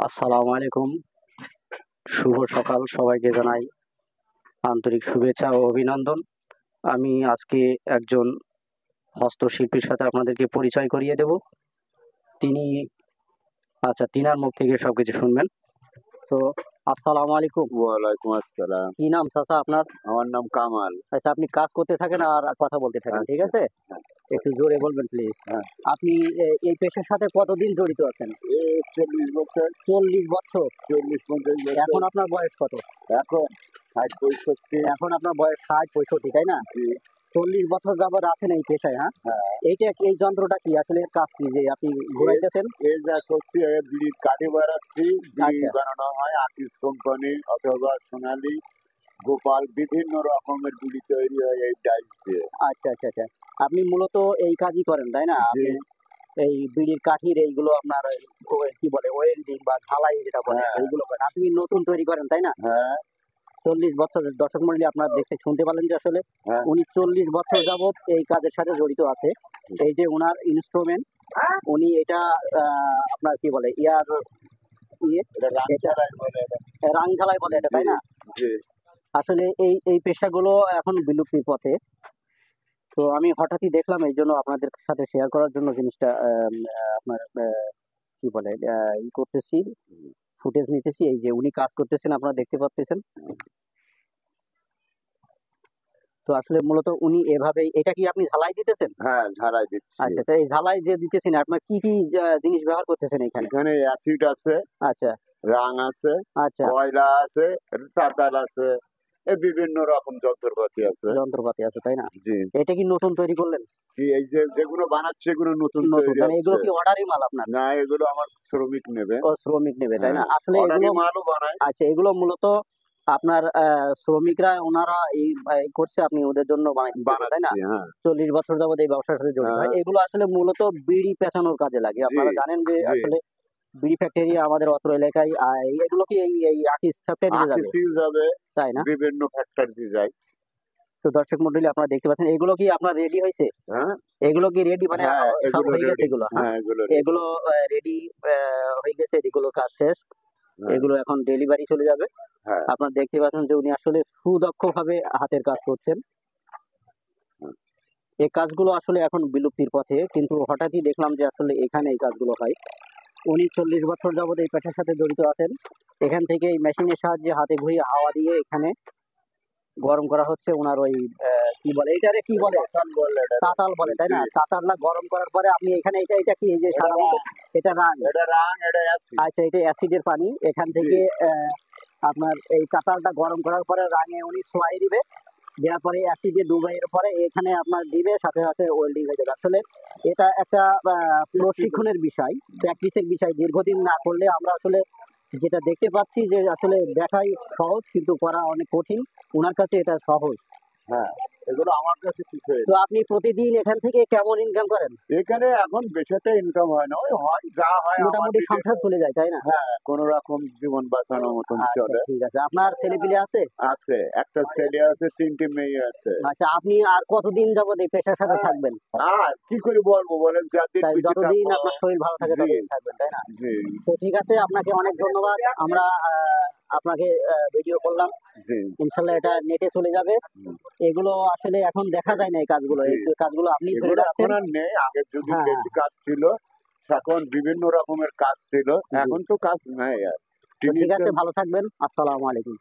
আসসালামু আলাইকুম। শুভ সকাল, সবাইকে জানাই আন্তরিক শুভেচ্ছা ও অভিনন্দন। আমি আজকে একজন হস্তশিল্পীর সাথে আপনাদেরকে পরিচয় করিয়ে দেব। তিনি তিনার মুখ থেকে সবকিছু শুনবেন। তো আসসালামু আলাইকুম। ওয়ালাইকুম আসসালাম। কি নাম চাচা আপনার? আমার নাম কামাল। আচ্ছা, আপনি কাজ করতে থাকেন আর কথা বলতে থাকেন, ঠিক আছে? একটু জোরে বলবেন প্লিজ। আপনি এই পেশার সাথে কতদিন জড়িত আছেন? 40 বছর। 40 বছর? 40-50 বছর। এখন আপনার বয়স কত? এখন 60-65। এখন আপনার বয়স 60-65, তাই না? জি। 40 বছর যাবৎ আছেন এই পেশায়, হ্যাঁ? এই যন্ত্রটা কি আসলে কাজ কি যে আপনি ঘুরাইতেছেন? এই যা করছি বিড়ির কাঠি বানাচ্ছি। বিড়ি বানানো হয় আর্টিস্ট কোম্পানি অথবা সোনালী, গোপাল, বিভিন্ন রকমের বিড়ি তৈরি হয় এই ডাইস দিয়ে। আচ্ছা। আপনি মূলত এই কাজই করেন, তাই না? জি। এই বিড়ির কাঠির এইগুলো আপনার কি বলে ওয়েল্ডিং বা ঝালাই যেটা বলে এইগুলো করেন। আপনি নতুন তৈরি করেন, তাই না? হ্যাঁ। 40 বছর দর্শক মণ্ডলী আপনারা দেখে শুনতে পারলেন যে আসলে উনি 40 বছর যাবৎ এই কাজের সাথে জড়িত আছে। এই যে ওনার ইনস্ট্রুমেন্ট, উনি এটা আপনার কি বলে রাংঝালাই বলে এটা, তাই না? আসলে এই পেশাগুলো এখন বিলুপ্তির পথে। তো আমি হঠাৎই দেখলাম, এই জন্য আপনাদের সাথে শেয়ার করার জন্য জিনিসটা আপনার কি বলে করতেছি, ফুটেজ নিতেছি। এই যে উনি কাজ করতেছেন, আপনারা দেখতে পাচ্ছেন। তো আসলে মূলত উনি এভাবেই, এটা কি আপনি ঝালাই দিতেছেন? হ্যাঁ, ঝালাই দিচ্ছি। আচ্ছা, এই ঝালাই যে দিতেছেন আপনার কি জিনিস ব্যবহার করতেছেন এখানে? এখানে অ্যাসিড আছে, আচ্ছা, রাং আছে, আচ্ছা, কয়লা আছে, তাতাল আছে, বিভিন্ন রকম যন্ত্রপাতি আছে, তাই না? জি। এটা কি নতুন তৈরি করলেন? কি এই যে যেগুলো বানাচ্ছে এগুলো নতুন তৈরি মানে এগুলো কি অর্ডারি মাল আপনার? না, এগুলো আমার শ্রমিক নেবে। ও, শ্রমিক নেবে, তাই না? আসলে অর্ডারি মালও বানায়। আচ্ছা, এগুলো মূলত আপনার শ্রমিকরা ওনারা এই করছে, আপনি ওদের জন্য বানাইতেছেন, তাই না? 40 বছর যাবত এই ব্যবসার সাথে জড়িত। এগুলো আসলে মূলত বিড়ি পেঁচানোর কাজে লাগে। আপনারা জানেন যে আসলে বিড়ি ফ্যাক্টরি আমাদের অত্র এলাকায়, এগুলো কি এই আর্টিস্ট ফ্যাক্টরিতে যাবে, তাই না? বিভিন্ন ফ্যাক্টরিতে যায়। তো দর্শক মণ্ডলী আপনারা দেখতে পাচ্ছেন, এগুলো কি আপনার রেডি হয়েছে? এগুলো কি রেডি, মানে সব হয়ে গেছে? এগুলো রেডি হয়ে গেছে, এগুলো কাজ শেষ। এগুলো এখন ডেলিভারি চলে যাবে। আপনারা দেখতে পাচ্ছেন যে উনি আসলে সুদক্ষভাবে হাতের কাজ করছেন। এই কাজগুলো আসলে এখন বিলুপ্তির পথে, কিন্তু হঠাৎই দেখলাম যে আসলে এখানে এই কাজগুলো হয়। উনি 40 বছর যাবত এই পেশার সাথে জড়িত আছেন। এখান থেকে এই মেশিনের সাহায্যে হাতে ঘুরিয়ে হাওয়া দিয়ে এখানে গরম করা হচ্ছে। ওনার ওই কি বলে এটারে, কি বলে তাতাল বলে, তাই না? তাতালটা গরম করার পরে আপনি এখানে এটা কি এই যে সাধারণত এটা রাং, আচ্ছা, এটা অ্যাসিডের পানি। এখান থেকে আপনার এই তাতালটা গরম করার পরে রাঙে উনি ছোঁয়াই দিবে, দেওয়ার পরে অ্যাসিডে ডুবাইয়ের পরে এখানে আপনার দিবে, সাথে সাথে ওয়েল্ডিং হয়ে যাবে। আসলে এটা একটা প্রশিক্ষণের বিষয়, প্র্যাকটিসের বিষয়। দীর্ঘদিন না করলে আমরা আসলে যেটা দেখতে পাচ্ছি যে আসলে দেখাই সহজ, কিন্তু করা অনেক কঠিন। ওনার কাছে এটা সহজ। এগুলো আমার কাছে কিছু। তো আপনি প্রতিদিন এখান থেকে কেমন ইনকাম করেন? এখানে এখন বেশি একটা ইনকাম হয় না, ওই হয় যা হয় মোটামুটি সংসার চলে যায়, তাই না? কোন রকম জীবন বাঁচানোর মতন চলে। ঠিক আছে। আপনার ছেলেপিলে আছে? আছে, একটা ছেলে আছে, 3টে মেয়ে আছে। আচ্ছা, আপনি আর কতদিন যাবত এই পেশার সাথে থাকবেন? কি করে বলবো বলেন, যতদিন আপনার শরীর ভালো থাকে ততদিন থাকবেন, তাই না? তো ঠিক আছে, আপনাকে অনেক ধন্যবাদ। আমরা আপনাকে ভিডিও করলাম, ইনশাল্লাহ এটা নেটে চলে যাবে। এগুলো আসলে এখন দেখা যায় না, এই কাজগুলো আপনি ধরে রাখছেন। নেই, আগের যুগে বেশি কাজ ছিল, এখন বিভিন্ন রকমের কাজ ছিল, এখন তো কাজ নাই আর। ঠিক আছে, ভালো থাকবেন। আসসালামু আলাইকুম।